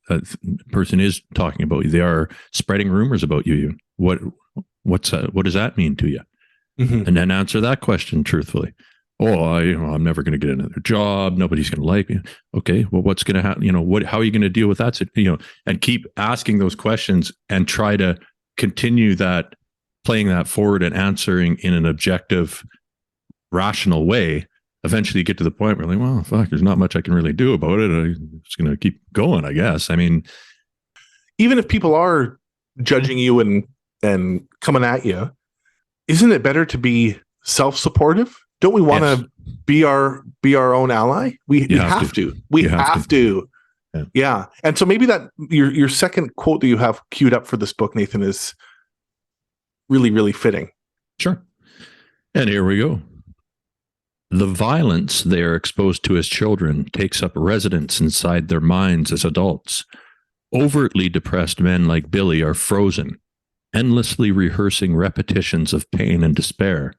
that person is talking about you. They are spreading rumors about you. What does that mean to you? Mm-hmm. And then answer that question truthfully. Oh, I'm never going to get another job. Nobody's going to like me. Okay, well, what's going to happen? How are you going to deal with that? And keep asking those questions and try to continue that, playing that forward and answering in an objective, rational way. Eventually you get to the point where like, well, fuck, there's not much I can really do about it. I'm just going to keep going, I guess. I mean, even if people are judging you and coming at you, isn't it better to be self-supportive? Don't we want to be our own ally? We have to. We have to. Yeah. And so maybe that your second quote that you have queued up for this book, Nathan, is really, really fitting. Sure. And here we go. The violence they are exposed to as children takes up residence inside their minds as adults. Overtly depressed men like Billy are frozen, endlessly rehearsing repetitions of pain and despair.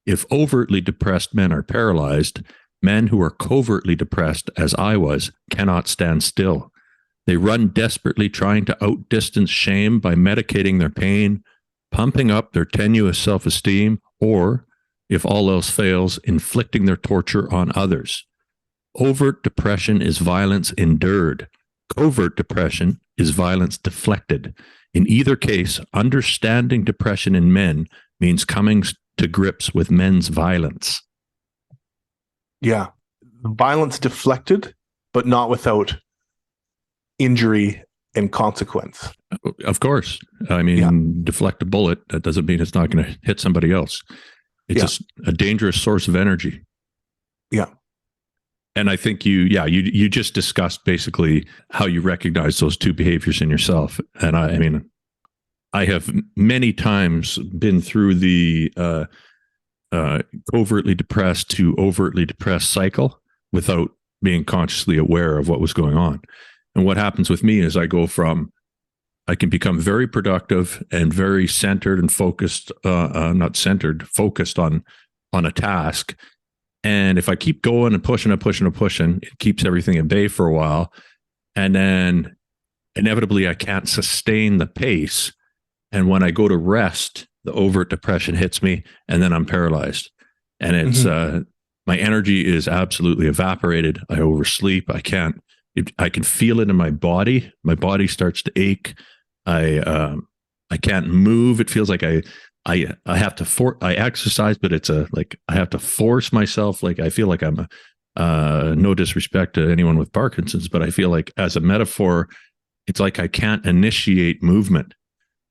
If overtly depressed men are paralyzed, men who are covertly depressed, as I was, cannot stand still. They run desperately, trying to outdistance shame by medicating their pain, pumping up their tenuous self-esteem, or, if all else fails, inflicting their torture on others. Overt depression is violence endured. Covert depression is violence deflected. In either case, understanding depression in men means coming to grips with men's violence. Yeah. Violence deflected, but not without injury and consequence. Of course. I mean, deflect a bullet, that doesn't mean it's not going to hit somebody else. It's a dangerous source of energy. Yeah. And I think you just discussed basically how you recognize those two behaviors in yourself. And I mean, I have many times been through the covertly depressed to overtly depressed cycle without being consciously aware of what was going on. And what happens with me is I can become very productive and very centered and focused, focused on a task. And if I keep going and pushing, it keeps everything at bay for a while. And then inevitably I can't sustain the pace. And when I go to rest, the overt depression hits me and then I'm paralyzed. And it's, my energy is absolutely evaporated. I oversleep. I can feel it in my body. My body starts to ache. I can't move. It feels like I have to I exercise, but it's like I have to force myself. Like I feel like I'm no disrespect to anyone with Parkinson's, but I feel like as a metaphor, it's like I can't initiate movement.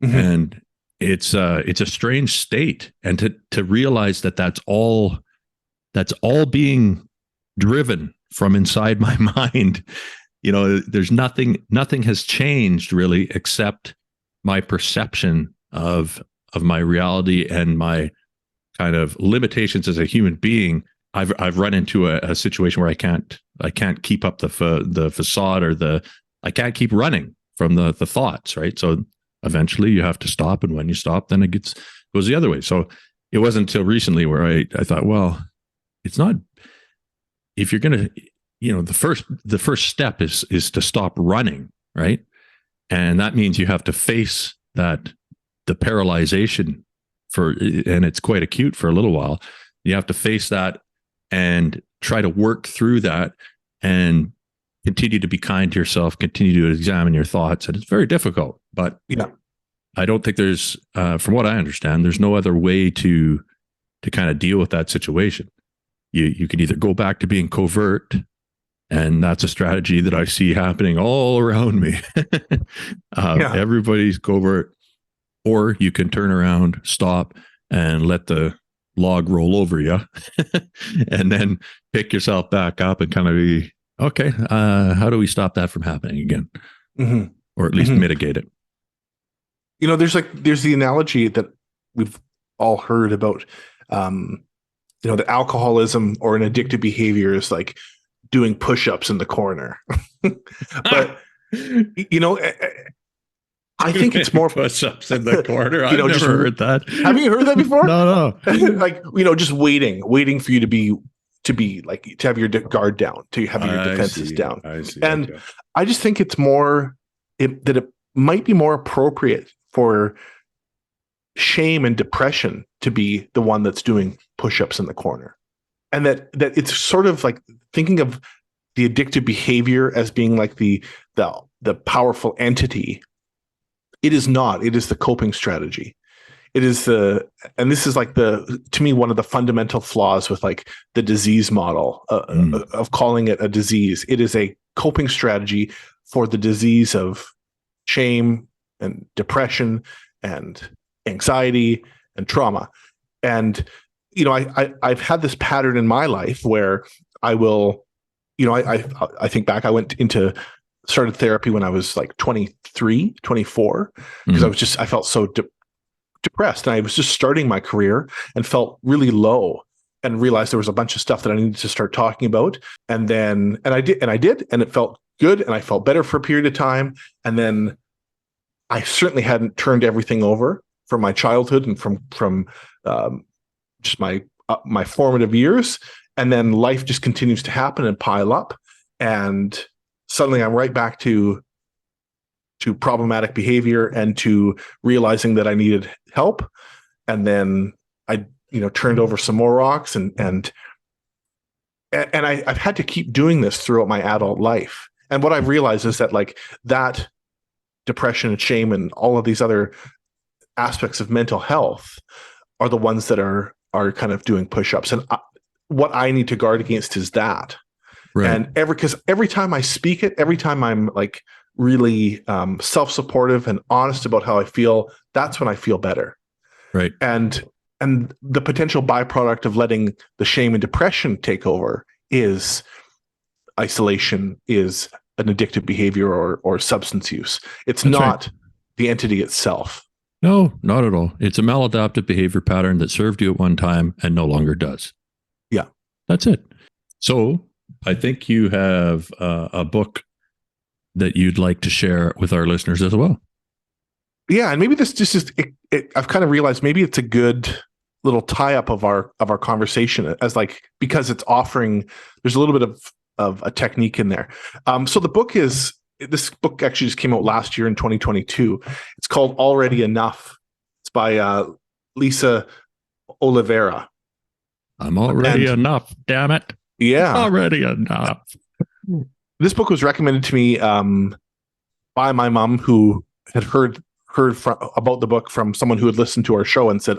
Mm-hmm. And it's a strange state. And to realize that that's all being driven from inside my mind. There's nothing has changed really, except my perception of my reality and my kind of limitations as a human being. I've run into a situation where I can't keep up the facade, or I can't keep running from the thoughts, right? So eventually you have to stop, and when you stop, then it goes the other way. So it wasn't until recently where I thought, well, it's not, if you're going to, the first step is to stop running, right? And that means you have to face the paralyzation and it's quite acute for a little while. You have to face that and try to work through that and continue to be kind to yourself, continue to examine your thoughts. And it's very difficult, but I don't think there's, from what I understand, there's no other way to kind of deal with that situation. You can either go back to being covert, and that's a strategy that I see happening all around me. Everybody's covert, or you can turn around, stop, and let the log roll over you, and then pick yourself back up and kind of be, okay, how do we stop that from happening again? Mm-hmm. Or at least mitigate it? There's the analogy that we've all heard about, that alcoholism or an addictive behavior is like doing push-ups in the corner. But, I think it's more push-ups in the corner. I've never heard that. Have you heard that before? No. Like, just waiting for you to be like, to have your guard down, to have your defenses down. I see. And okay. I just think it's more that it might be more appropriate for shame and depression to be the one that's doing push-ups in the corner. And that it's sort of like thinking of the addictive behavior as being like the powerful entity. It is not. It is the coping strategy. It is and this is like to me, one of the fundamental flaws with like the disease model of calling it a disease. It is a coping strategy for the disease of shame and depression and anxiety and trauma. And, I've had this pattern in my life where I will, I think back, I started therapy when I was like 23, 24, because I felt so depressed, and I was just starting my career and felt really low, and realized there was a bunch of stuff that I needed to start talking about. And I did, and it felt good, and I felt better for a period of time. And then I certainly hadn't turned everything over from my childhood and from just my formative years. And then life just continues to happen and pile up, and suddenly I'm right back to problematic behavior and to realizing that I needed help. And then I, turned over some more rocks, and I've had to keep doing this throughout my adult life. And what I've realized is that like that depression and shame and all of these other aspects of mental health are the ones that are kind of doing push-ups. And what I need to guard against is that. Right. And because every time I speak it, every time I'm like really self-supportive and honest about how I feel, that's when I feel better. Right. And the potential byproduct of letting the shame and depression take over is isolation, is an addictive behavior or substance use. It's that's not right. The entity itself. No, not at all. It's a maladaptive behavior pattern that served you at one time and no longer does. Yeah. That's it. So I think you have a book that you'd like to share with our listeners as well. Yeah, and maybe this just is. I've kind of realized maybe it's a good little tie-up of our conversation, as like, because it's offering. There's a little bit of a technique in there. So this book actually just came out last year in 2022. It's called Already Enough. It's by Lisa Olivera. I'm already And- enough. Damn it. Yeah. Already enough. This book was recommended to me by my mom, who had heard about the book from someone who had listened to our show and said,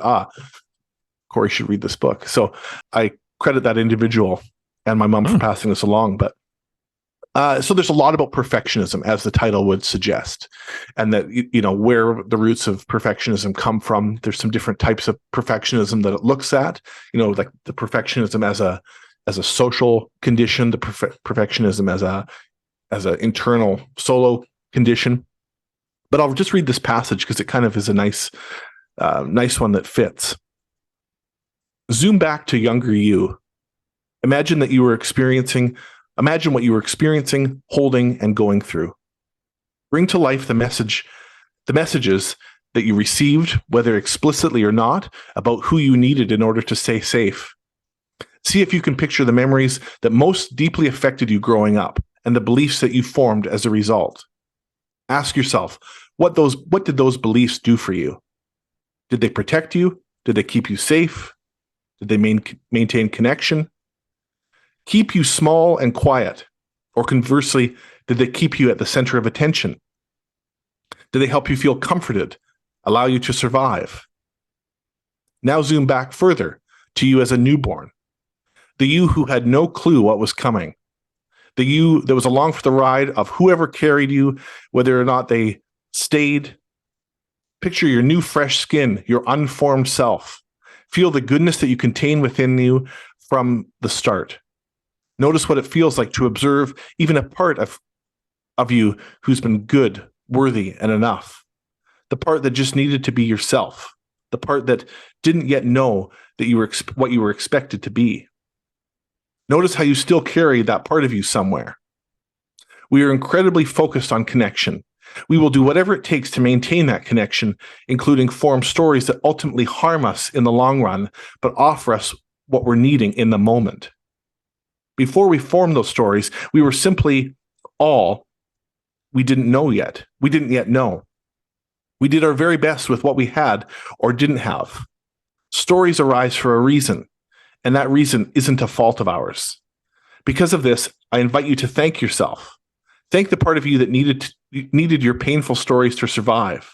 Corey should read this book. So I credit that individual and my mom for passing this along. But so there's a lot about perfectionism, as the title would suggest, and that, where the roots of perfectionism come from. There's some different types of perfectionism that it looks at, like the perfectionism as a social condition, the perfectionism as a internal solo condition. But I'll just read this passage because it kind of is a nice one that fits. Zoom back to younger you. Imagine what you were experiencing, holding, and going through. Bring to life the messages that you received, whether explicitly or not, about who you needed in order to stay safe. See if you can picture the memories that most deeply affected you growing up and the beliefs that you formed as a result. Ask yourself, what did those beliefs do for you? Did they protect you? Did they keep you safe? Did they maintain connection? Keep you small and quiet? Or conversely, did they keep you at the center of attention? Did they help you feel comforted, allow you to survive? Now zoom back further to you as a newborn, the you who had no clue what was coming, the you that was along for the ride of whoever carried you, whether or not they stayed. Picture your new fresh skin, your unformed self. Feel the goodness that you contain within you from the start. Notice what it feels like to observe even a part of you who's been good, worthy, and enough. The part that just needed to be yourself. The part that didn't yet know that you were what you were expected to be. Notice how you still carry that part of you somewhere. We are incredibly focused on connection. We will do whatever it takes to maintain that connection, including form stories that ultimately harm us in the long run, but offer us what we're needing in the moment. Before we formed those stories, we were simply all we didn't know yet. We didn't yet know. We did our very best with what we had or didn't have. Stories arise for a reason, and that reason isn't a fault of ours. Because of this, I invite you to thank yourself. Thank the part of you that needed your painful stories to survive.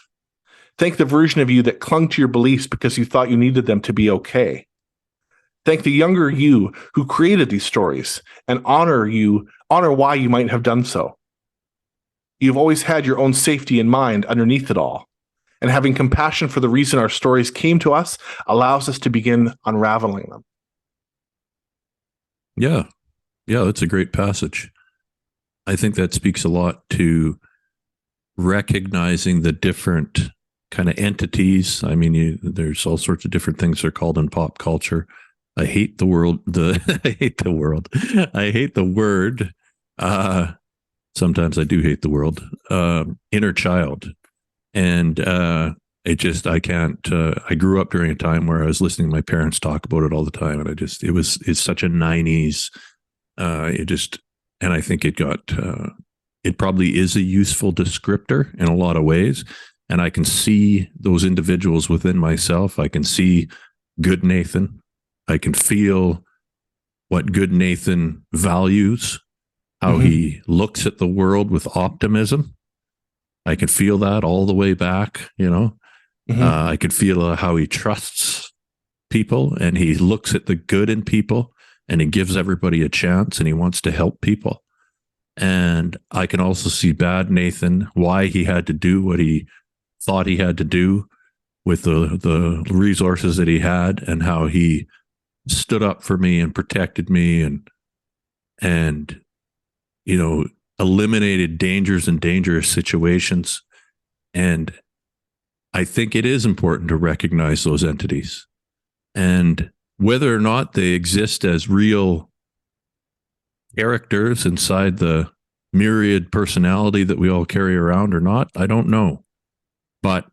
Thank the version of you that clung to your beliefs because you thought you needed them to be okay. Thank the younger you who created these stories, and honor why you might have done so. You've always had your own safety in mind underneath it all, and having compassion for the reason our stories came to us allows us to begin unraveling them. Yeah, that's a great passage. I think that speaks a lot to recognizing the different kind of entities. I mean, there's all sorts of different things they're called in pop culture. I hate the world. I hate the world. I hate the word. Sometimes I do hate the world. Inner child, and I can't. I grew up during a time where I was listening to my parents talk about it all the time, and it's such a 90s. And I think it probably is a useful descriptor in a lot of ways. And I can see those individuals within myself. I can see good Nathan. I can feel what good Nathan values, how he looks at the world with optimism. I can feel that all the way back, I could feel how he trusts people, and he looks at the good in people, and he gives everybody a chance, and he wants to help people. And I can also see bad Nathan, why he had to do what he thought he had to do with the resources that he had, and how he stood up for me and protected me and eliminated dangers and dangerous situations. And I think it is important to recognize those entities, and whether or not they exist as real characters inside the myriad personality that we all carry around or not, I don't know. But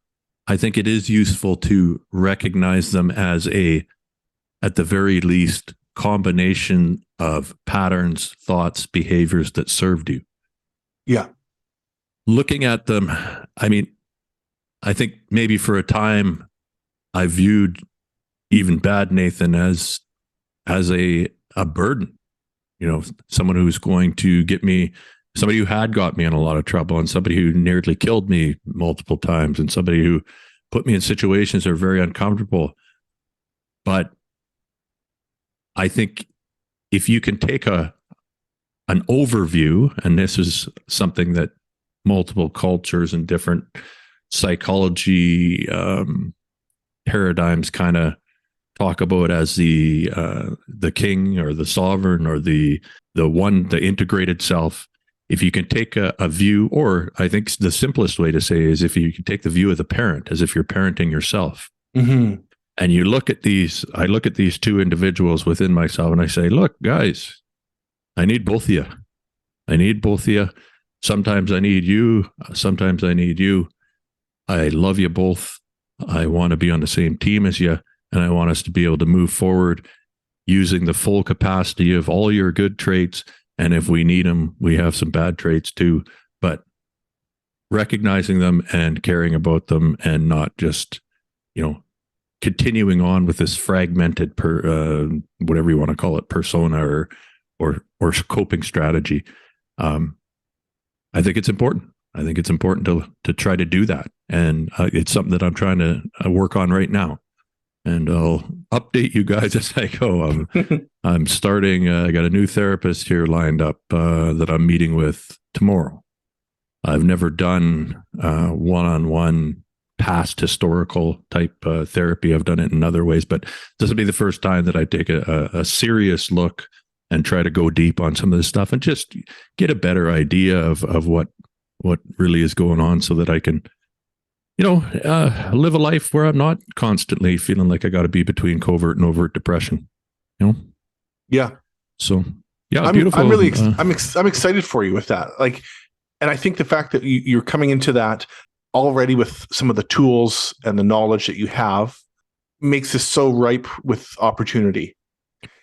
I think it is useful to recognize them as at the very least, combination of patterns, thoughts, behaviors that served you. Yeah. Looking at them, I mean, I think maybe for a time I viewed even bad Nathan as as a burden, someone who's going to get me, somebody who had got me in a lot of trouble, and somebody who nearly killed me multiple times, and somebody who put me in situations that are very uncomfortable. But I think if you can take an overview, and this is something that multiple cultures and different psychology paradigms kind of talk about as the king or the sovereign or the integrated self. If you can take a view, or I think the simplest way to say is if you can take the view of the parent as if you're parenting yourself. Mm-hmm. And you look at these, I look at these two individuals within myself and I say, look, guys, I need both of you. I need both of you. Sometimes I need you. Sometimes I need you. I love you both. I want to be on the same team as you. And I want us to be able to move forward using the full capacity of all your good traits. And if we need them, we have some bad traits too. But recognizing them and caring about them, and not just, continuing on with this fragmented whatever you want to call it, persona or coping strategy. I think it's important. I think it's important to try to do that. And it's something that I'm trying to work on right now. And I'll update you guys as I go. I'm starting, I got a new therapist here lined up that I'm meeting with tomorrow. I've never done one-on-one past historical type therapy. I've done it in other ways, but this will be the first time that I take a serious look and try to go deep on some of this stuff and just get a better idea of what really is going on, so that I can, live a life where I'm not constantly feeling like I got to be between covert and overt depression. Yeah. So yeah, beautiful. I'm really, I'm excited for you with that. And I think the fact that you're coming into that already with some of the tools and the knowledge that you have makes this so ripe with opportunity.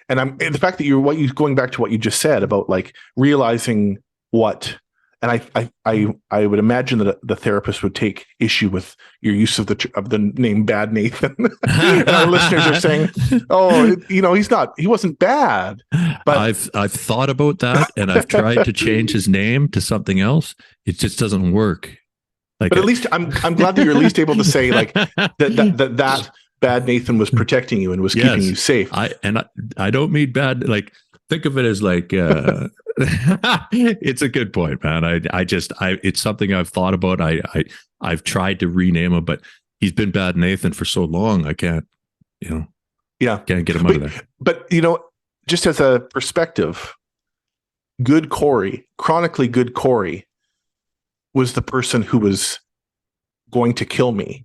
And the fact that going back to what you just said about realizing what, and I would imagine that the therapist would take issue with your use of the name Bad Nathan. And our listeners are saying, "Oh, he wasn't bad." But I've thought about that, and I've tried to change his name to something else. It just doesn't work. But at least I'm glad that you're at least able to say that Bad Nathan was protecting you and was keeping you safe. I don't mean bad. Think of it as it's a good point, man. It's something I've thought about. I've tried to rename him, but he's been Bad Nathan for so long. I can't, can't get him out of there. But just as a perspective, good Corey, chronically good Corey, was the person who was going to kill me.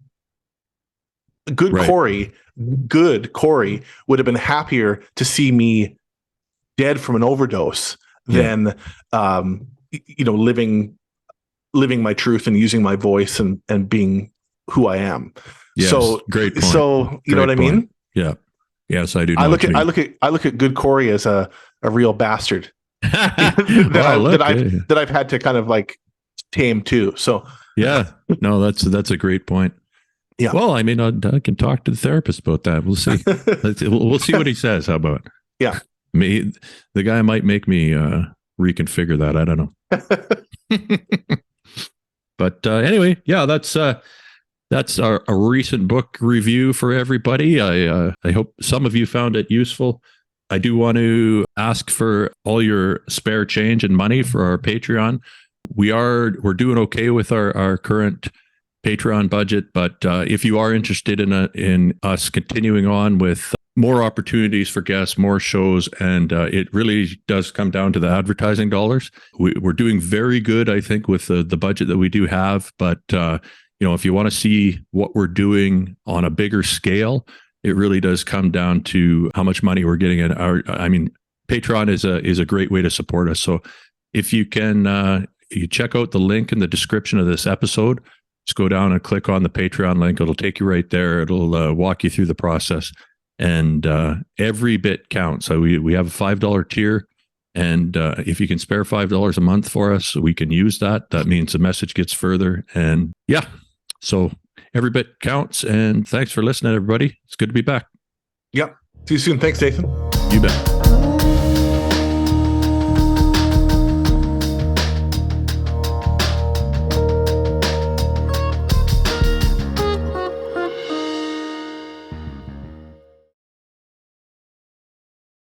Good Corey would have been happier to see me dead from an overdose than living my truth and using my voice and being who I am. Yes, so great point. So you know what I mean? Yeah. Yes, I do. I look at good Corey as a real bastard that I've had to kind of tame too. So yeah, no, that's a great point. Yeah. Well, I mean, I can talk to the therapist about that. We'll see. We'll see what he says. How about? Yeah. The guy might make me reconfigure that. I don't know. But anyway, yeah, that's a recent book review for everybody. I hope some of you found it useful. I do want to ask for all your spare change and money for our Patreon. We're doing okay with our current Patreon budget, but if you are interested in us continuing on with more opportunities for guests, more shows, and it really does come down to the advertising dollars. We're doing very good, I think, with the budget that we do have. But if you want to see what we're doing on a bigger scale, it really does come down to how much money we're getting. Patreon is a great way to support us. So if you can, you check out the link in the description of this episode. Just go down and click on the Patreon link. It'll take you right there. It'll walk you through the process. And every bit counts. So we have a $5 tier. And if you can spare $5 a month for us, we can use that. That means the message gets further. And yeah, so every bit counts. And thanks for listening, everybody. It's good to be back. Yep. See you soon. Thanks, Nathan. You bet.